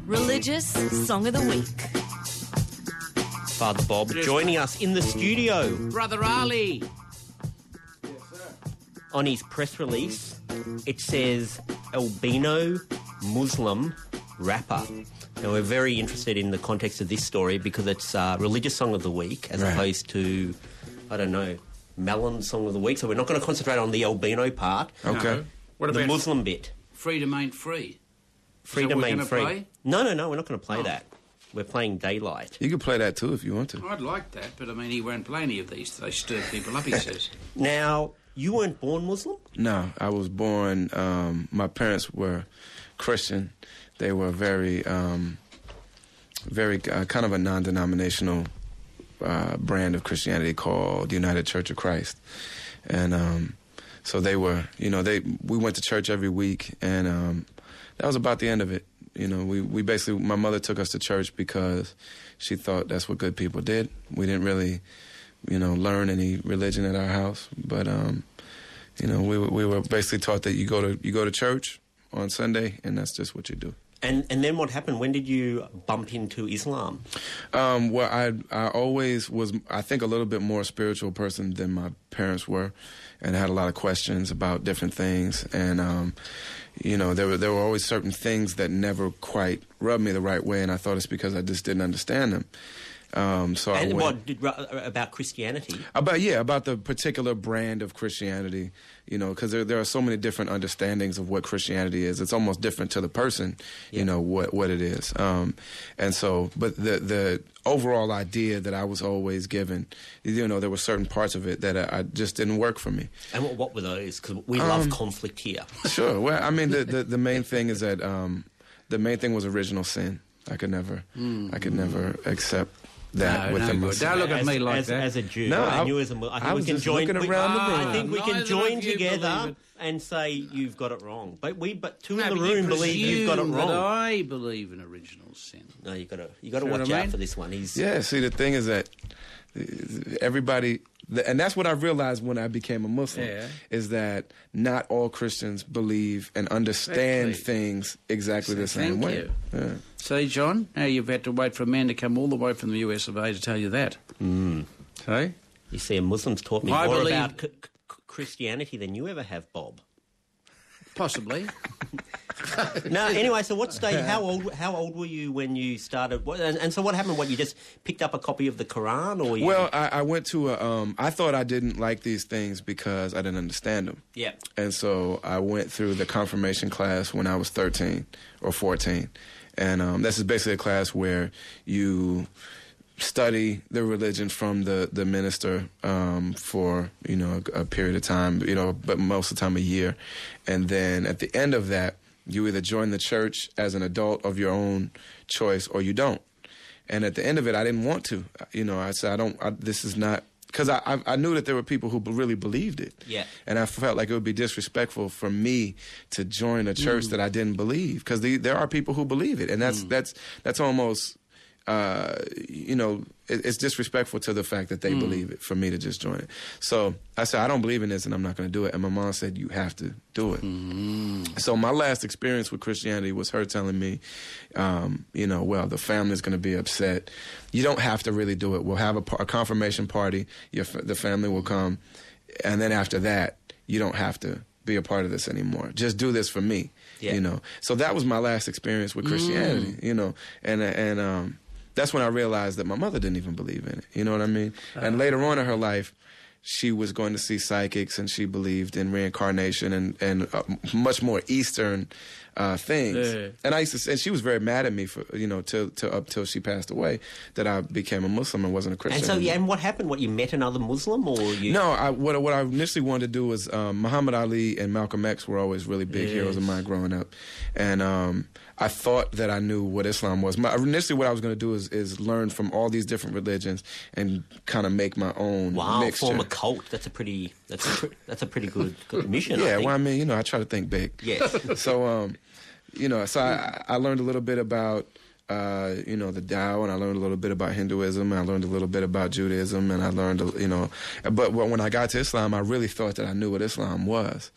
Religious Song of the Week. Father Bob joining us in the studio. Brother Ali. On his press release, it says Albino Muslim rapper. Now, we're very interested in the context of this story because it's Religious Song of the Week as opposed to, I don't know, Melon Song of the Week. So we're not going to concentrate on the albino part. Okay. No. What The about Muslim bit. Freedom ain't free? Freedom ain't free. Play? No, we're not going to play that. We're playing Daylight. You can play that too if you want to. I'd like that, but I mean, he won't play any of these. They stir people up, he says. Now, you weren't born Muslim? No, I was born, my parents were Christian. They were very kind of a non-denominational brand of Christianity called the United Church of Christ. And so they were, we went to church every week, and that was about the end of it. We basically, my mother took us to church because she thought that's what good people did. We didn't really, learn any religion at our house, but we were basically taught that you go to church on Sunday, and that's just what you do. And then what happened? When did you bump into Islam? Well, I always was, I think, a little bit more spiritual person than my parents were, and had a lot of questions about different things. And there were always certain things that never quite rubbed me the right way, and I thought it's because I just didn't understand them. About Christianity? About the particular brand of Christianity, because there are so many different understandings of what Christianity is. It's almost different to the person, what it is. But the overall idea that I was always given, there were certain parts of it that I just didn't work for me. And what were those? Because we love conflict here. Sure. Well, I mean, the main thing is that the main thing was original sin. I could never accept that with them. Don't look at me like that. As a Jew, no, I knew as a I was just looking around the room. I think we can Neither join of you together believe it. and say you've got it wrong. But two in No, the but you room believe you've got it presume wrong. that I believe in original sin. No, you got to See what watch I out mean? for this one. Yeah, see, the thing is that everybody, and that's what I realized when I became a Muslim, is that not all Christians believe and understand things exactly the same Thank way. you. Yeah. See, John, now you've had to wait for a man to come all the way from the US of A to tell you that. See? You see, a Muslim's taught me I more believe- about Christianity than you ever have, Bob. Possibly. No, anyway, so what stage, how old were you when you started? And so what happened? You just picked up a copy of the Quran? Or you... Well, I went to I thought I didn't like these things because I didn't understand them. Yeah. And so I went through the confirmation class when I was 13 or 14. And this is basically a class where you study the religion from the minister for, a period of time, but most of the time a year. And then at the end of that, you either join the church as an adult of your own choice or you don't. And at the end of it, I didn't want to. I said, this is not... Because I knew that there were people who really believed it. Yeah. And I felt like it would be disrespectful for me to join a church that I didn't believe. Because there are people who believe it. And that's almost... it's disrespectful to the fact that they believe it for me to just join it. So I said, I don't believe in this and I'm not going to do it. And my mom said, you have to do it. So my last experience with Christianity was her telling me, the family's going to be upset. You don't have to really do it. We'll have a confirmation party. The family will come. And then after that, you don't have to be a part of this anymore. Just do this for me. Yeah. So that was my last experience with Christianity, and that's when I realized that my mother didn't even believe in it. You know what I mean? And later on in her life, she was going to see psychics, and she believed in reincarnation and much more Eastern things. Yeah. And and she was very mad at me for till she passed away that I became a Muslim and wasn't a Christian. And so, and what happened? You met another Muslim, or you? No, what I initially wanted to do was Muhammad Ali and Malcolm X were always really big heroes of mine growing up, and I thought that I knew what Islam was. Initially, what I was going to do is learn from all these different religions and kind of make my own mixture. Form a cult. That's a pretty good mission. Yeah, I think. well, I mean, I try to think big. Yes. So, I learned a little bit about, the Tao, and I learned a little bit about Hinduism, and I learned a little bit about Judaism, and I learned, but when I got to Islam, I really thought that I knew what Islam was.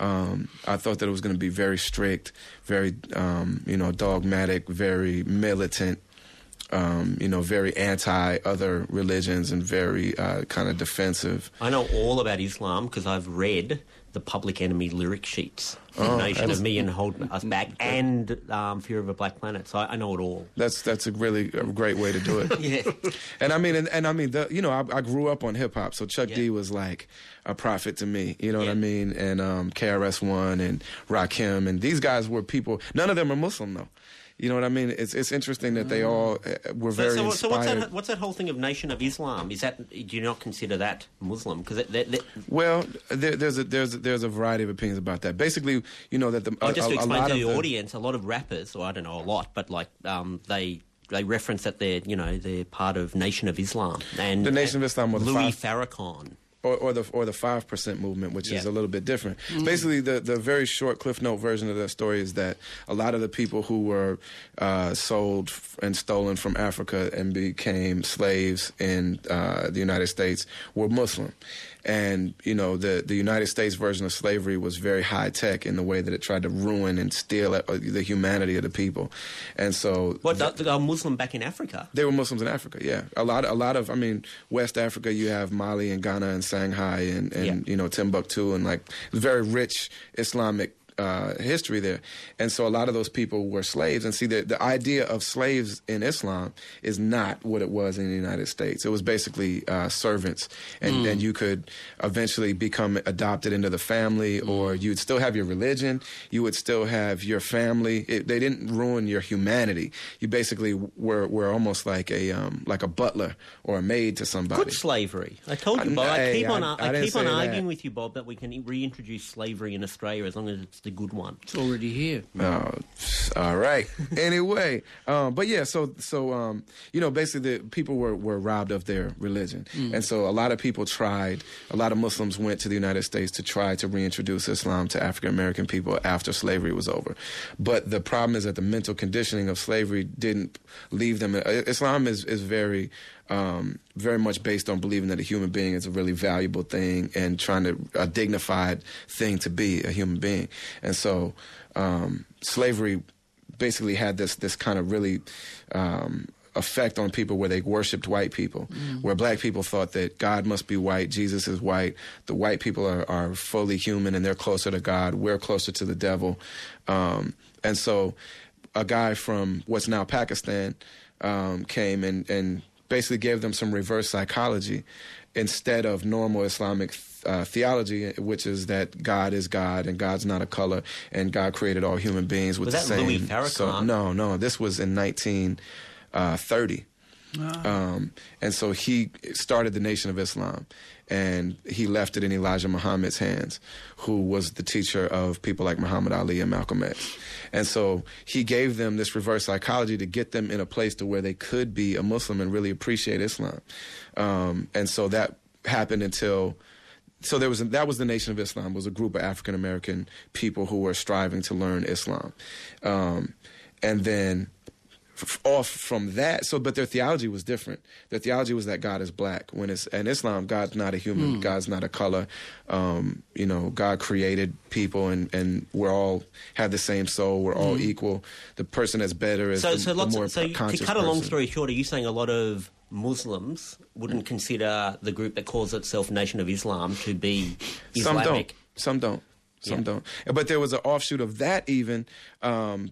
I thought that it was going to be very strict, very, dogmatic, very militant, very anti other religions and very kind of defensive. I know all about Islam because I've read the Public Enemy lyric sheets. Nation of Me and Hold Us Back and Fear of a Black Planet. So I know it all. That's a great way to do it. Yeah. And I grew up on hip hop, so Chuck D was like a prophet to me. You know what I mean? And KRS-One and Rakim, and these guys were people. None of them are Muslim though. You know what I mean? It's interesting that they all were very inspired. So what's that whole thing of Nation of Islam? Do you not consider that Muslim? Because well, there's a variety of opinions about that. Basically, that just to explain to the audience, a lot of rappers, or I don't know a lot, but like they reference that they're part of Nation of Islam and the Nation of Islam was Louis Farrakhan. Or the 5% movement, which is a little bit different. Basically, the very short Cliff Note version of that story is that a lot of the people who were sold and stolen from Africa and became slaves in the United States were Muslim. And, the United States version of slavery was very high-tech in the way that it tried to ruin and steal the humanity of the people. And so... They were Muslim back in Africa? They were Muslims in Africa, yeah. A lot of, West Africa, you have Mali and Ghana and Shanghai and Timbuktu and, very rich Islamic history there. And so a lot of those people were slaves. And see, the idea of slaves in Islam is not what it was in the United States. It was basically servants. And you could eventually become adopted into the family, or you'd still have your religion. You would still have your family. They didn't ruin your humanity. You basically were almost like a butler or a maid to somebody. Good slavery. I told you, Bob. I keep on arguing with you, Bob, that we can reintroduce slavery in Australia as long as it's the good one. It's already here. All right. Anyway, but yeah, so basically the people were robbed of their religion. And so a lot of Muslims went to the United States to try to reintroduce Islam to African American people after slavery was over. But the problem is that the mental conditioning of slavery didn't leave them. Islam is very very much based on believing that a human being is a really valuable thing and a dignified thing to be, a human being. And so slavery basically had this kind of really effect on people where they worshipped white people, where black people thought that God must be white, Jesus is white, the white people are fully human and they're closer to God, we're closer to the devil. And so a guy from what's now Pakistan came and basically gave them some reverse psychology instead of normal Islamic theology, which is that God is God and God's not a color and God created all human beings with the same. Was that Louis Farrakhan? So, no, this was in 1930. And so he started the Nation of Islam, and he left it in Elijah Muhammad's hands, who was the teacher of people like Muhammad Ali and Malcolm X. And so he gave them this reverse psychology to get them in a place to where they could be a Muslim and really appreciate Islam. And so that happened until... So that was the Nation of Islam, was a group of African American people who were striving to learn Islam. And then off from that, but their theology was different. Their theology was that God is black. When it's in Islam, God's not a human, God's not a color. God created people, and we're all have the same soul. We're all equal. The person that's better is the more conscious to cut a long person. story short, are you saying a lot of Muslims wouldn't consider the group that calls itself Nation of Islam to be Islamic? Some don't. But there was an offshoot of that even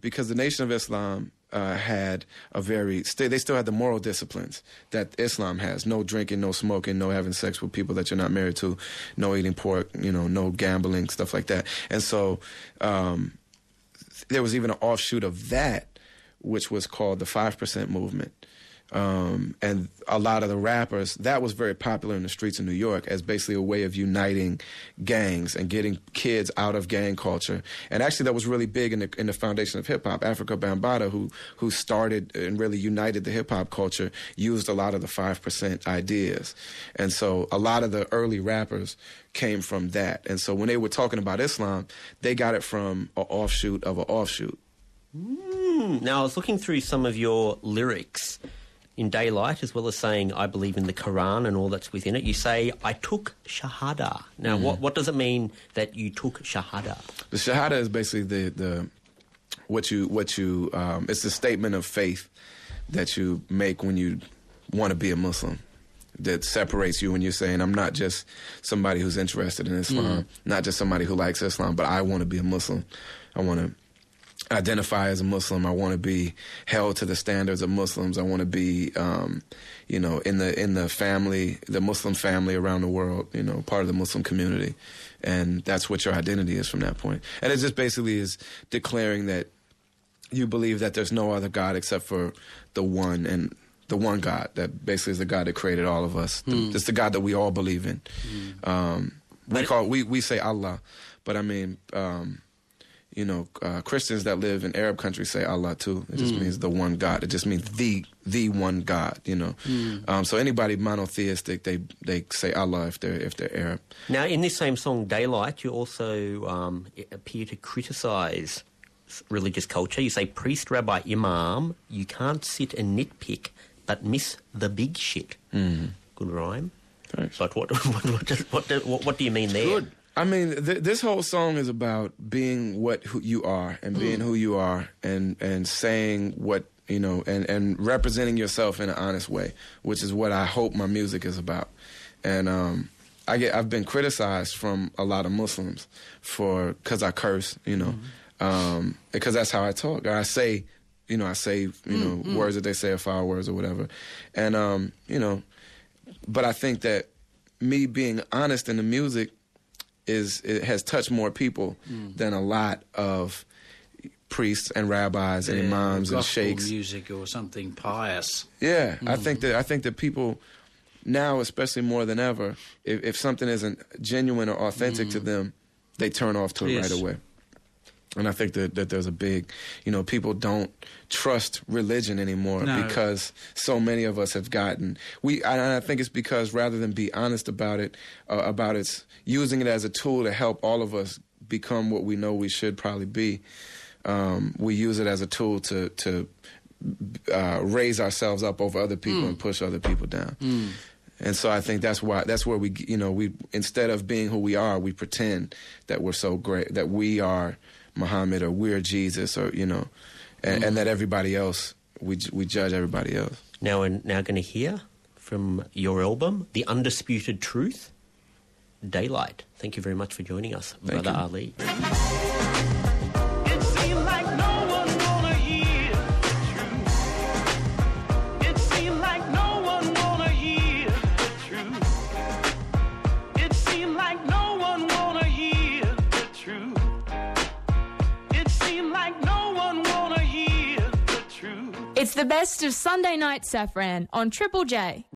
because the Nation of Islam had they still had the moral disciplines that Islam has. No drinking, no smoking, no having sex with people that you're not married to, no eating pork, no gambling, stuff like that. And so there was even an offshoot of that, which was called the 5% movement. And a lot of the rappers, that was very popular in the streets of New York as basically a way of uniting gangs and getting kids out of gang culture. And actually that was really big in the foundation of hip-hop. Africa Bambaataa, who started and really united the hip-hop culture, used a lot of the 5% ideas. And so a lot of the early rappers came from that. And so when they were talking about Islam, they got it from an offshoot of an offshoot. Now, I was looking through some of your lyrics, in Daylight, as well as saying, I believe in the Quran and all that's within it, you say, I took Shahada. Now, what does it mean that you took Shahada? The Shahada is basically it's the statement of faith that you make when you want to be a Muslim, that separates you when you're saying, I'm not just somebody who's interested in Islam, not just somebody who likes Islam, but I want to be a Muslim. I want to identify as a Muslim. I want to be held to the standards of Muslims. I want to be, in the family, the Muslim family around the world, part of the Muslim community. And that's what your identity is from that point. And it just basically is declaring that you believe that there's no other God except for the one, and the one God that basically is the God that created all of us. It's the God that we all believe in. We say Allah, but I mean, Christians that live in Arab countries say Allah too. It just means the one God. It just means the one God. So anybody monotheistic, they say Allah if they're Arab. Now, in this same song, Daylight, you also appear to criticise religious culture. You say, priest, rabbi, imam, you can't sit and nitpick, but miss the big shit. Good rhyme. Thanks. But what do you mean there? Good. I mean, this whole song is about being who you are, and being who you are, and saying what, and representing yourself in an honest way, which is what I hope my music is about. And I've been criticized from a lot of Muslims because I curse, because that's how I talk. I say words that they say are foul words or whatever. And, but I think that me being honest in the music it has touched more people than a lot of priests and rabbis and imams and sheikhs. Music or something pious. Yeah, I think that people now, especially more than ever, if something isn't genuine or authentic to them, they turn off to it right away. And I think that there's a big, people don't trust religion anymore because so many of us have gotten. I think it's because rather than be honest about it, using it as a tool to help all of us become what we know we should probably be, we use it as a tool to raise ourselves up over other people and push other people down. And so I think that's where we instead of being who we are, we pretend that we're so great, that we are Muhammad or we're Jesus, or and that everybody else, we judge everybody else. Now we're going to hear from your album, The Undisputed Truth, Daylight. Thank you very much for joining us, Brother Ali. It's the best of Sunday Night Saffran on Triple J.